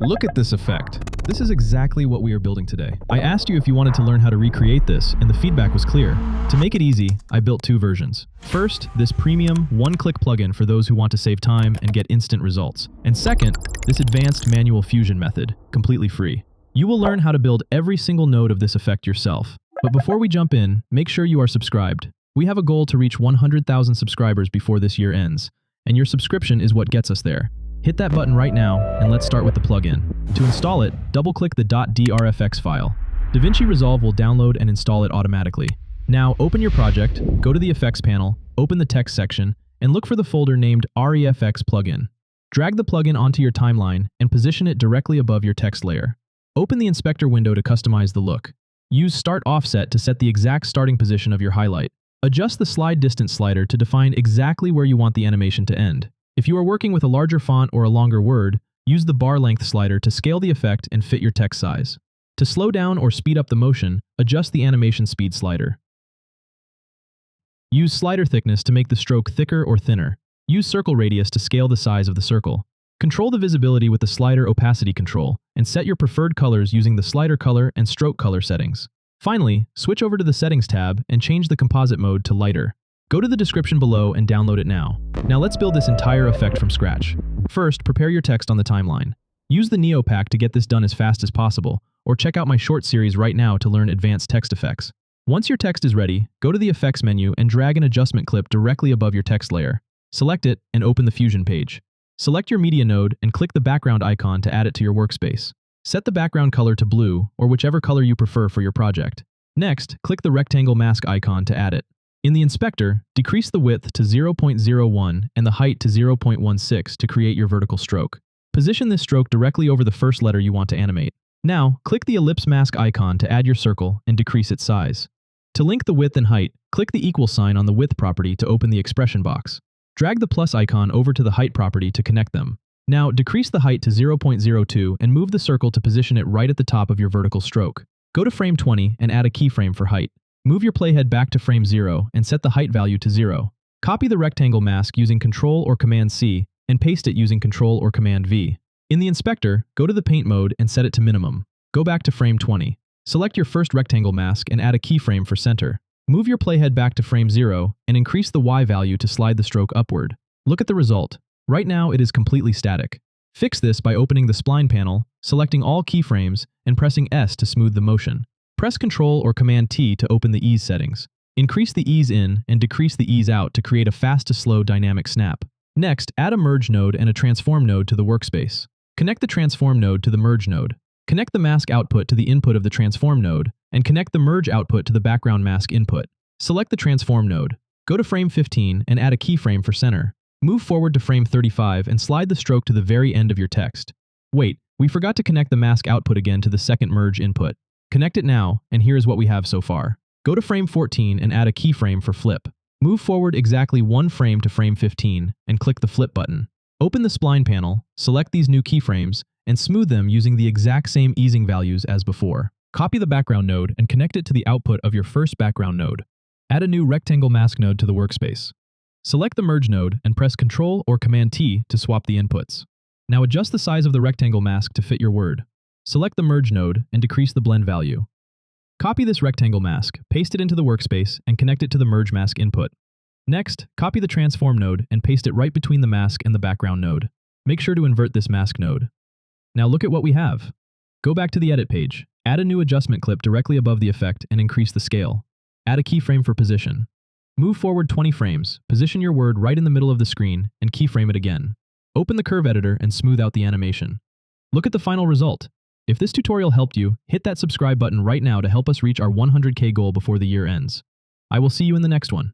Look at this effect. This is exactly what we are building today. I asked you if you wanted to learn how to recreate this, and the feedback was clear. To make it easy, I built two versions. First, this premium, one-click plugin for those who want to save time and get instant results. And second, this advanced manual fusion method, completely free. You will learn how to build every single node of this effect yourself. But before we jump in, make sure you are subscribed. We have a goal to reach 100,000 subscribers before this year ends, and your subscription is what gets us there. Hit that button right now, and let's start with the plugin. To install it, double-click the .drfx file. DaVinci Resolve will download and install it automatically. Now, open your project, go to the Effects panel, open the Text section, and look for the folder named REFX plugin. Drag the plugin onto your timeline and position it directly above your text layer. Open the inspector window to customize the look. Use Start Offset to set the exact starting position of your highlight. Adjust the Slide Distance slider to define exactly where you want the animation to end. If you are working with a larger font or a longer word, use the bar length slider to scale the effect and fit your text size. To slow down or speed up the motion, adjust the animation speed slider. Use slider thickness to make the stroke thicker or thinner. Use circle radius to scale the size of the circle. Control the visibility with the slider opacity control, and set your preferred colors using the slider color and stroke color settings. Finally, switch over to the Settings tab and change the composite mode to lighter. Go to the description below and download it now. Now let's build this entire effect from scratch. First, prepare your text on the timeline. Use the Neo pack to get this done as fast as possible, or check out my short series right now to learn advanced text effects. Once your text is ready, go to the Effects menu and drag an adjustment clip directly above your text layer. Select it and open the Fusion page. Select your media node and click the background icon to add it to your workspace. Set the background color to blue, or whichever color you prefer for your project. Next, click the rectangle mask icon to add it. In the inspector, decrease the width to 0.01 and the height to 0.16 to create your vertical stroke. Position this stroke directly over the first letter you want to animate. Now, click the ellipse mask icon to add your circle and decrease its size. To link the width and height, click the equal sign on the width property to open the expression box. Drag the plus icon over to the height property to connect them. Now, decrease the height to 0.02 and move the circle to position it right at the top of your vertical stroke. Go to frame 20 and add a keyframe for height. Move your playhead back to frame 0 and set the height value to 0. Copy the rectangle mask using Ctrl or Command-C and paste it using Ctrl or Command-V. In the inspector, go to the paint mode and set it to minimum. Go back to frame 20. Select your first rectangle mask and add a keyframe for center. Move your playhead back to frame 0 and increase the Y value to slide the stroke upward. Look at the result. Right now it is completely static. Fix this by opening the spline panel, selecting all keyframes, and pressing S to smooth the motion. Press Ctrl or Command-T to open the ease settings. Increase the ease in and decrease the ease out to create a fast to slow dynamic snap. Next, add a merge node and a transform node to the workspace. Connect the transform node to the merge node. Connect the mask output to the input of the transform node, and connect the merge output to the background mask input. Select the transform node. Go to frame 15 and add a keyframe for center. Move forward to frame 35 and slide the stroke to the very end of your text. Wait, we forgot to connect the mask output again to the second merge input. Connect it now, and here is what we have so far. Go to frame 14 and add a keyframe for flip. Move forward exactly one frame to frame 15 and click the flip button. Open the spline panel, select these new keyframes, and smooth them using the exact same easing values as before. Copy the background node and connect it to the output of your first background node. Add a new rectangle mask node to the workspace. Select the merge node and press Ctrl or Command-T to swap the inputs. Now adjust the size of the rectangle mask to fit your word. Select the merge node and decrease the blend value. Copy this rectangle mask, paste it into the workspace, and connect it to the merge mask input. Next, copy the transform node and paste it right between the mask and the background node. Make sure to invert this mask node. Now look at what we have. Go back to the edit page, add a new adjustment clip directly above the effect and increase the scale. Add a keyframe for position. Move forward 20 frames, position your word right in the middle of the screen, and keyframe it again. Open the curve editor and smooth out the animation. Look at the final result. If this tutorial helped you, hit that subscribe button right now to help us reach our 100K goal before the year ends. I will see you in the next one.